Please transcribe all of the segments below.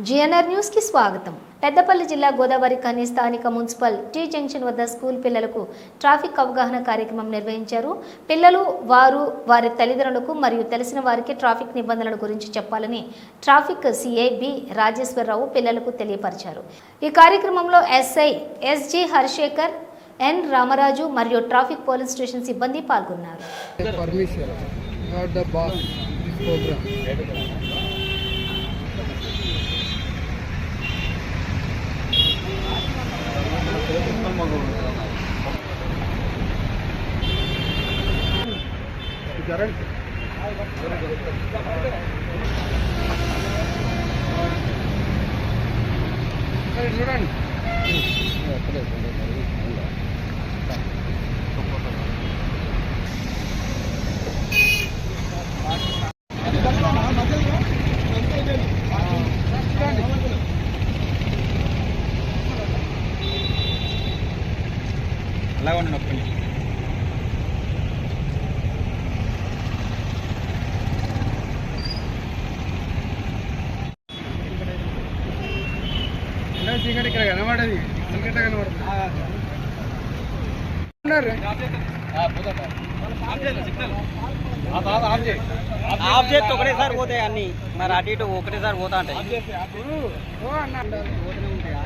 GNR news కి స్వాగతం. పెద్దపల్లి జిల్లా గోదావరి ఖని స్థానిక మున్సిపల్ టీ జంక్షన్ వద్ద స్కూల్ పిల్లలకు ట్రాఫిక్ అవగాహన కార్యక్రమం నిర్వహించారు. పిల్లలు వారి తల్లిదండ్రులకు మరియు తెలిసిన వారికి ట్రాఫిక్ నిబంధనల గురించి చెప్పాలని ట్రాఫిక్ సిఐ బి రాజేశ్వరరావు పిల్లలకు తెలియపరిచారు. ఈ కార్యక్రమంలో ఎస్ఐ ఎస్జి హర్షేకర్, ఎన్ రామరాజు మరియు ట్రాఫిక్ పోలీస్ స్టేషన్ సిబ్బంది పాల్గొన్నారు. అలాగే ఉండండి ఒక్క నిమిషం. చీకటి ఇక్కడ కనబడది, చీకట కనబడుతుంది. ఆబ్జెక్ట్ ఒకటేసారి పోతాయి అన్ని, మరి అటు ఇటు ఒకటేసారి పోతా ఉంటాయి. ఉంటాయి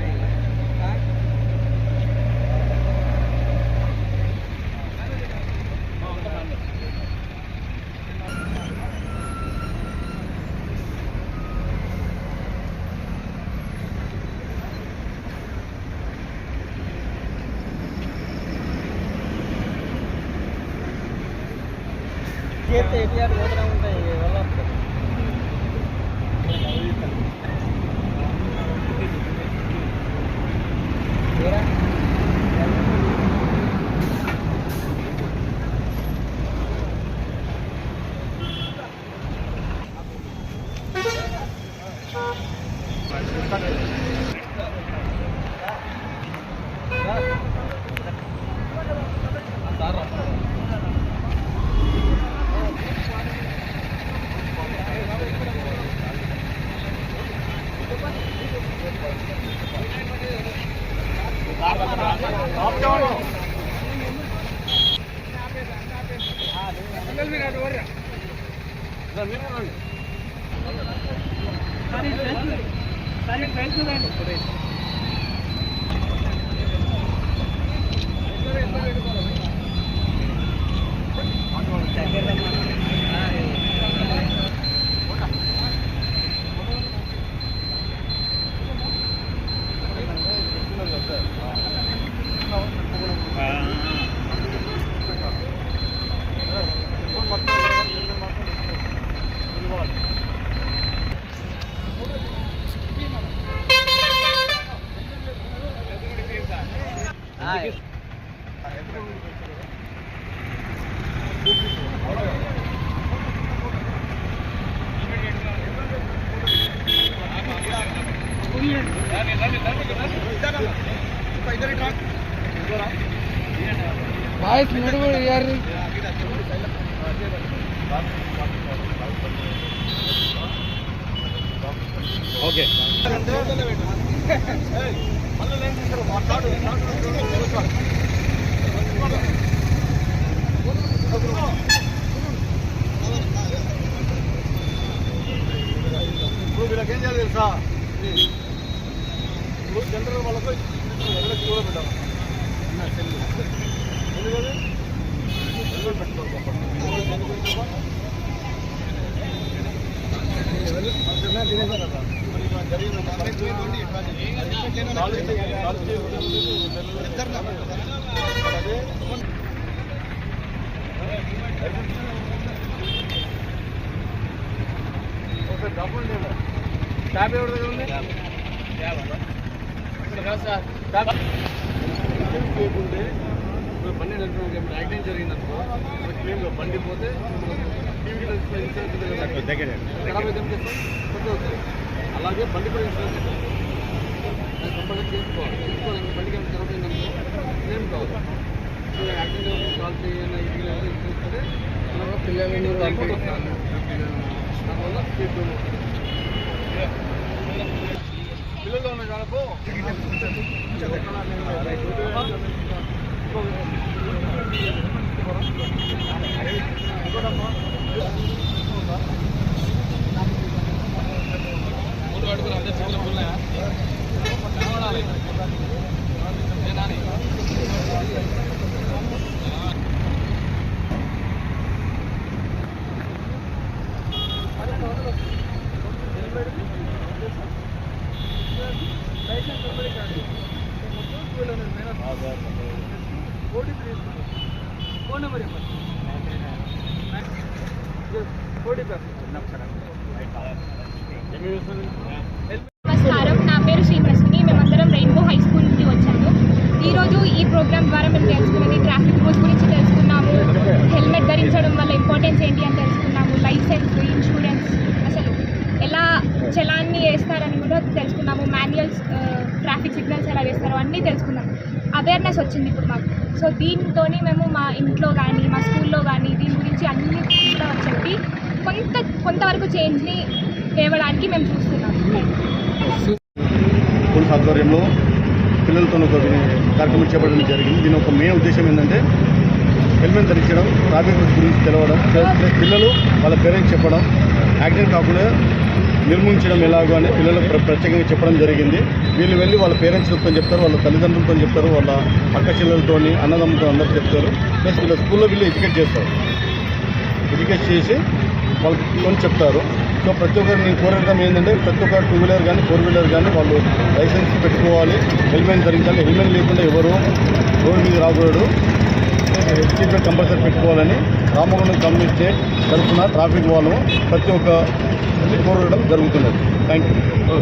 ఓకే. వీళ్ళకేం చేయాలి తెలుసా, జనరల్ వాళ్ళకు కూడా పెట్టాలి. ట్యాబ్ ఎవరి దగ్గర ఉంది? చేయకుంటే బండి నడిపిన యాక్సిడెంట్ జరిగిందనుకో, క్లీన్గా బండి పోతే ఖరాబ్ అయితే ఏం చేస్తాం, కొత్త వస్తుంది. అలాగే బండి కూడా ఇన్సూరెన్స్ కంపల్సరీ చేసుకోవాలి. బండికి ఏమైనా ఖరాబ్ అయిందనుకో క్లెయిమ్ కావాలి. యాక్సిడెంట్ కాల్ చేయాలి, ఇన్సూరెన్స్ పిల్లలు దానివల్ల నమస్కారం, నా పేరు శ్రీప్రసన్ని. మేమందరం రెయిన్బో హై స్కూల్ నుండి వచ్చాము. ఈరోజు ఈ ప్రోగ్రామ్ ద్వారా మేము తెలుసుకున్నది ట్రాఫిక్ రూల్స్ గురించి తెలుసుకున్నాము. హెల్మెట్ ధరించడం వల్ల ఇంపార్టెన్స్ ఏంటి అని తెలుసుకున్నాము. లైసెన్స్, ఇన్సూరెన్స్, అసలు ఎలా చలాన్ని వేస్తారని కూడా తెలుసుకున్నాము. మాన్యువల్స్, ట్రాఫిక్ సిగ్నల్స్ ఎలా వేస్తారో అన్నీ తెలుసుకున్నాము. అవేర్నెస్ వచ్చింది ఇప్పుడు మాకు. సో దీంతో మేము మా ఇంట్లో కానీ మా స్కూల్లో కానీ దీని గురించి అన్ని కూడా చెప్పి కొంతవరకు చేంజ్ని తేవడానికి మేము చూస్తున్నాము. పోలీస్ ఆధ్వర్యంలో పిల్లలతో ఒక కార్యక్రమం చేపట్టడం జరిగింది. దీని ఒక మెయిన్ ఉద్దేశం ఏంటంటే హెల్మెట్ ధరించడం, ట్రాఫిక్ రూల్స్ గురించి తెలవడం, పిల్లలు వాళ్ళ పేరెంట్స్ చెప్పడం, యాక్సిడెంట్ కాకుండా నిర్మూలించడం ఎలాగో అని పిల్లలకు ప్రత్యేకంగా చెప్పడం జరిగింది. వీళ్ళు వెళ్ళి వాళ్ళ పేరెంట్స్తో చెప్తారు, వాళ్ళ తల్లిదండ్రులతో చెప్తారు, వాళ్ళ అక్క చెల్లెలతో, అన్నదమ్ములతో అందరూ చెప్తారు. ప్లస్ వీళ్ళ స్కూల్లో వీళ్ళు ఎడ్యుకేట్ చేస్తారు. ఎడ్యుకేట్ చేసి వాళ్ళకి చెప్తారు. సో ప్రతి ఒక్కరు నేను కోరడం ఏంటంటే ప్రతి ఒక్క 2 వీలర్ కానీ 4 వీలర్ కానీ వాళ్ళు లైసెన్స్ పెట్టుకోవాలి, హెల్మెట్ ధరించాలి. హెల్మెట్ లేకుండా ఎవరు రోడ్డు మీద రాకూడదు. సీట్ కంపల్సరీ పెట్టుకోవాలని రామగుండం కమ్యూనిటీ తరఫున ట్రాఫిక్ వాళ్ళు ప్రతి ఒక్క కోరడం జరుగుతున్నది. Thank you.